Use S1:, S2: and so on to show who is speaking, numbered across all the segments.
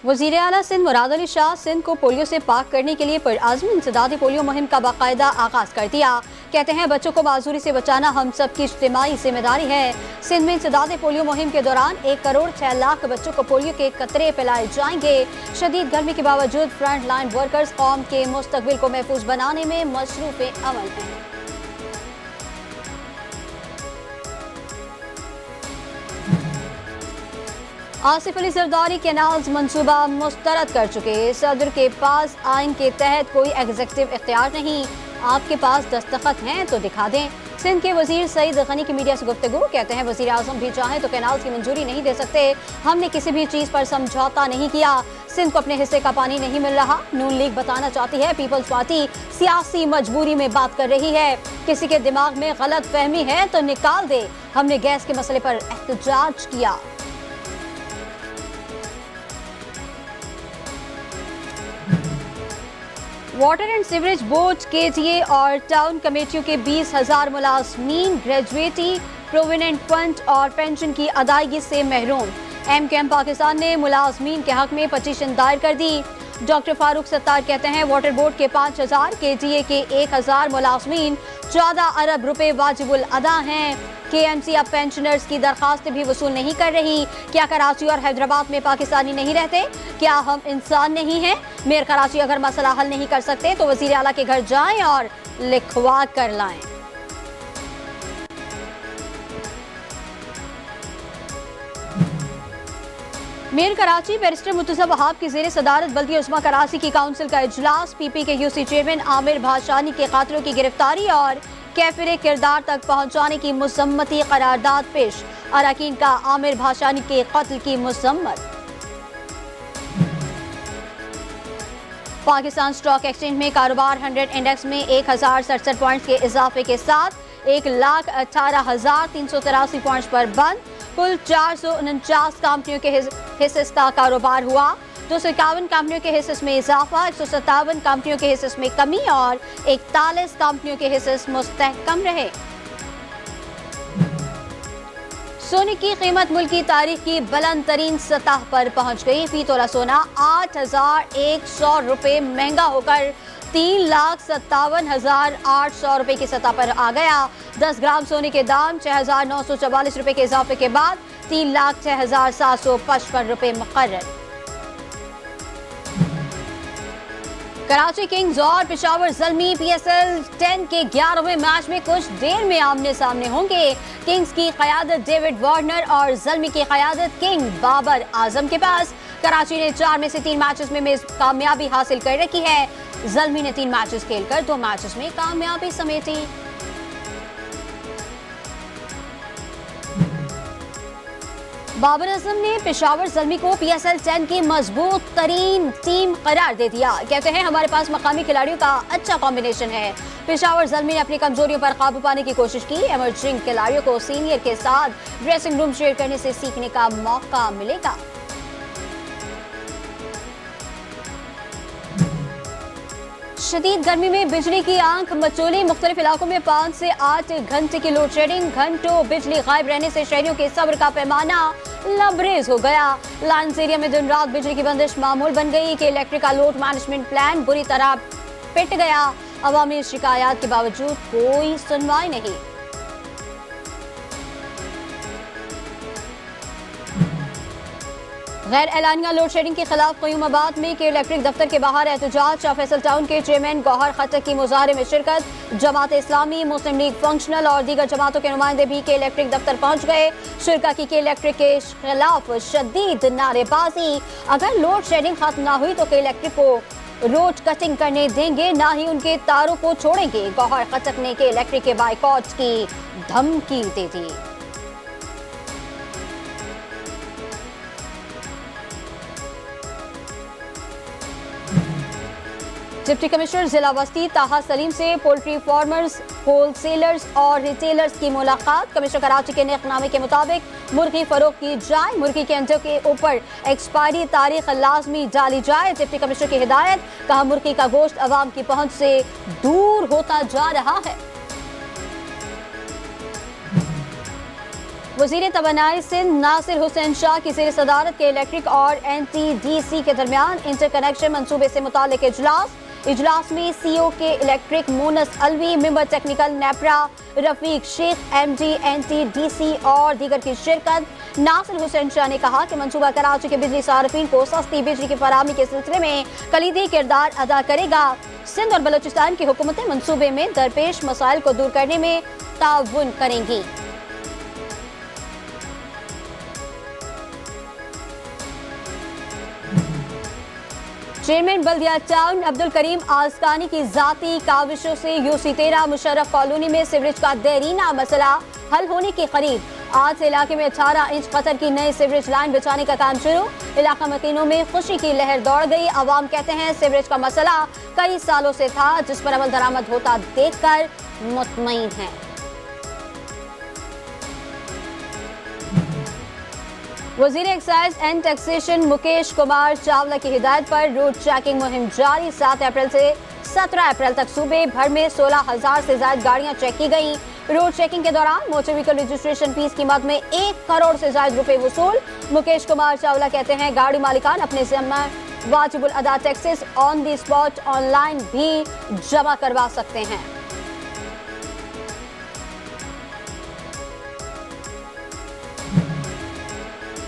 S1: वज़ीर आला सिंध मुराद अली शाह सिंध को पोलियो से पाक करने के लिए पुरआज़म इंसदादी पोलियो मुहिम का बाकायदा आगाज कर दिया। कहते हैं बच्चों को माजूरी से बचाना हम सब की इज्तिमाई जिम्मेदारी है। सिंध में इंसदादी पोलियो मुहिम के दौरान 1 करोड़ 6 लाख बच्चों को पोलियो के कतरे पिलाए जाएंगे। शदीद गर्मी के बावजूद फ्रंट लाइन वर्कर्स कौम के मुस्तकबिल को महफूज बनाने में मसरूफ़ अमल हैं। आसिफ अली जरदारी कैनाल्स मंसूबा मुस्तरद कर चुके। सदर के पास आइन के तहत कोई एग्जीक्यूटिव इख्तियार नहीं, आपके पास दस्तखत हैं तो दिखा दें। सिंध के वजीर सईद गनी की मीडिया से गुफ्तगू। कहते हैं वजीर आजम भी चाहें तो कैनाल्स की मंजूरी नहीं दे सकते। हमने किसी भी चीज़ पर समझौता नहीं किया। सिंध को अपने हिस्से का पानी नहीं मिल रहा। नून लीग बताना चाहती है पीपल्स पार्टी सियासी मजबूरी में बात कर रही है। किसी के दिमाग में गलत फहमी है तो निकाल दे। हमने गैस के मसले पर एहतजाज किया। Water and sewerage board KTA और टाउन कमेटियों के 20,000 मुलाजमीन ग्रेजुएटी प्रोविडेंट फंड और पेंशन की अदायगी से महरूम। MKM पाकिस्तान ने मुलाजमीन के हक में पटिशन दायर कर दी। डॉक्टर फारूक सत्तार कहते हैं वाटर बोर्ड के 5,000, KTA के 1,000 मुलाजमीन 14 अरब रुपए वाजिबुल अदा हैं। KMC अब पेंशनर्स की दरखास्तें भी वसूल नहीं कर रही। क्या कराची और हैदराबाद में पाकिस्तानी नहीं रहते? क्या हम इंसान नहीं हैं? मेयर कराची अगर मसला हल नहीं कर सकते तो वजीर आला के घर जाएं और लिखवा कर लाएं। मेयर कराची बैरिस्टर मुर्तजा वहाब की जेर सदारत बल्दिया उस्मा कराची की काउंसिल का इजलास। PP के UC चेयरमैन आमिर भाषानी के कातिलों की गिरफ्तारी और कैफिर किरदार तक पहुंचाने की मुसम्मती करारदाद पेश। अरकान का आमिर भाषानी के कत्ल की मुसम्मत। पाकिस्तान स्टॉक एक्सचेंज में कारोबार 100 इंडेक्स में 1067 पॉइंट्स के इजाफे के साथ 1,18,383 पॉइंट्स पर बंद। कुल 449 कंपनियों के हिस्से का कारोबार हुआ। 251 कंपनियों के हिस्से में इजाफा, 157 कंपनियों के हिस्से में कमी और 41 कंपनियों के हिस्से मुस्तहकम रहे। सोने की कीमत मुल्क की तारीख की बुलंद तरीन सतह पर पहुंच गई। फी तोला सोना 8,100 रुपए महंगा होकर 3,57,800 रुपए की सतह पर आ गया। 10 ग्राम सोने के दाम 6,944 रुपए के इजाफे के बाद 3,06,755 रुपए मुकर्रर। कराची किंग्स और पेशावर ज़ल्मी PSL 10 के 11वें मैच में कुछ देर में आमने सामने होंगे। किंग्स की क़यादत डेविड वार्नर और ज़ल्मी की क़यादत किंग बाबर आजम के पास। कराची ने 4 में से 3 मैचेस में कामयाबी हासिल कर रखी है। ज़ल्मी ने 3 मैचेस खेलकर 2 मैचेस में कामयाबी समेटी। बाबर आजम ने पेशावर ज़ल्मी को PSL 10 की मजबूत तरीन टीम करार दे दिया। कहते हैं हमारे पास मकामी खिलाड़ियों का अच्छा कॉम्बिनेशन है। पेशावर ज़ल्मी ने अपनी कमजोरियों पर काबू पाने की कोशिश की। एमर्जिंग खिलाड़ियों को सीनियर के साथ ड्रेसिंग रूम शेयर करने से सीखने का मौका मिलेगा। शदीद गर्मी में बिजली की आंख मचोली। मुख्तलिफ इलाकों में 5 से 8 घंटे की लोड शेडिंग। घंटों बिजली गायब रहने से शहरियों के सब्र का पैमाना लबरेज हो गया। लाइन्स एरिया में दिन रात बिजली की बंदिश मामूल बन गई कि इलेक्ट्रिक का लोड मैनेजमेंट प्लान बुरी तरह पिट गया। अवामी शिकायत के बावजूद कोई सुनवाई नहीं। गैर एलानिया लोड शेडिंग के खिलाफ क़यूमाबाद में के इलेक्ट्रिक दफ्तर के बाहर एहतजाज। शाह फैसल टाउन के चेयरमैन गौहर खट्टक की मुजाहरे में शिरकत। जमात इस्लामी, मुस्लिम लीग फंक्शनल और दीगर जमातों के नुमाइंदे भी के इलेक्ट्रिक दफ्तर पहुंच गए। शिरका की के इलेक्ट्रिक के खिलाफ शदीद नारेबाजी। अगर लोड शेडिंग खत्म ना हुई तो के इलेक्ट्रिक को रोड कटिंग करने देंगे, ना ही उनके तारों को छोड़ेंगे। गौहर खट्टक ने के इलेक्ट्रिक के बाइकॉट की धमकी दे दी। डिप्टी कमिश्नर जिला वस्ती ताहा सलीम से पोल्ट्री फार्मर्स, होलसेलर्स और रिटेलर्स की मुलाकात। कमिश्नर कराची के नेकनामे के मुताबिक मुर्गी फरोख्त की जाए। मुर्गी के अंडों के ऊपर एक्सपायरी तारीख लाजमी डाली जाए। डिप्टी कमिश्नर की हिदायत। कहा मुर्गी का गोश्त अवाम की पहुंच से दूर होता जा रहा है। वज़ीर तवानाई सिंध नासिर हुसैन शाह की ज़ेर सदारत के इलेक्ट्रिक और NTDC के दरमियान इंटरकनेक्शन मंसूबे से मुताल्लिक इजलास में CEO K electric Moonis Alvi, member technical NEPRA Rafiq Shaikh, MD NTDC और दीगर की शिरकत। नासिर हुसैन शाह ने कहा कि मंसूबा कराची के बिजली सार्फिन को सस्ती बिजली की फराहमी के सिलसिले में कलीदी किरदार अदा करेगा। सिंध और बलूचिस्तान की हुकूमतें मंसूबे में दरपेश मसाइल को दूर करने में ताउन करेंगी। चेयरमैन बल्दिया टाउन अब्दुल करीम आस्कानी की जाती काविशों से UC13 मुशर्रफ कॉलोनी में सीवरेज का देरीना मसला हल होने के करीब। आज से इलाके में 18 इंच कतर की नई सीवरेज लाइन बिछाने का काम शुरू। इलाका मकीनों में खुशी की लहर दौड़ गई। अवाम कहते हैं सीवरेज का मसला कई सालों से था, जिस पर अमल दरामद होता देखकर मुतमईन है। वज़ीर excise and taxation Mukesh Kumar Chawla की हिदायत पर रूट चेकिंग मुहिम जारी। 7 अप्रैल से 17 अप्रैल तक सूबे भर में 16,000 से ज्यादा गाड़ियां चेक की गईं। रोड चेकिंग के दौरान मोटर व्हीकल रजिस्ट्रेशन फीस की मद में 1 करोड़ से ज्यादा रुपए वसूल। मुकेश कुमार चावला कहते हैं गाड़ी मालिकान अपने जिम्मा वाजिबुल अदा taxes on the spot online भी जमा करवा सकते हैं।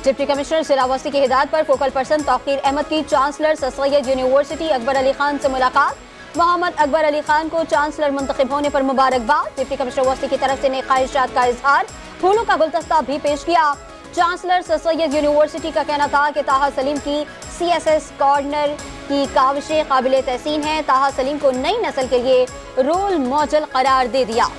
S1: डिप्टी कमिश्नर सिरावस्ती की हिदायत पर फोकल पर्सन तौकीर अहमद की chancellor sir Syed university Akbar Ali Khan से मुलाकात। मोहम्मद अकबर अली खान को चांसलर मुंतखब होने पर मुबारकबाद। डिप्टी कमिश्नर वस्ती की तरफ से नेक ख्वाहिशात का इजहार, फूलों का गुलदस्ता भी पेश किया। चांसलर सर सैयद यूनिवर्सिटी का कहना था कि ताहा सलीम की CSS कॉर्नर की काविशें काबिल तहसीन हैं। ताहा सलीम को नई नस्ल के लिए रोल मॉडल करार दे दिया।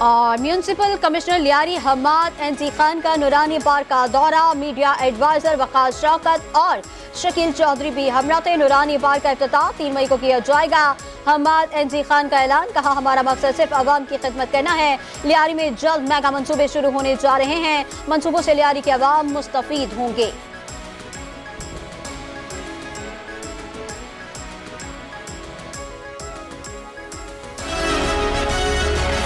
S1: और municipal commissioner Lyari Hammad NT Khan का नूरानी पार्क का दौरा। मीडिया एडवाइजर वक़ास शौकत और शकील चौधरी भी हमरा थे। नूरानी पार्क का इफ्तिताह 3 मई को किया जाएगा। हमाद NT खान का ऐलान, कहा हमारा मकसद सिर्फ आवाम की खिदमत करना है। लियारी में जल्द मेगा मंसूबे शुरू होने जा रहे हैं। मंसूबों से लियारी के अवाम मुस्तफीद होंगे।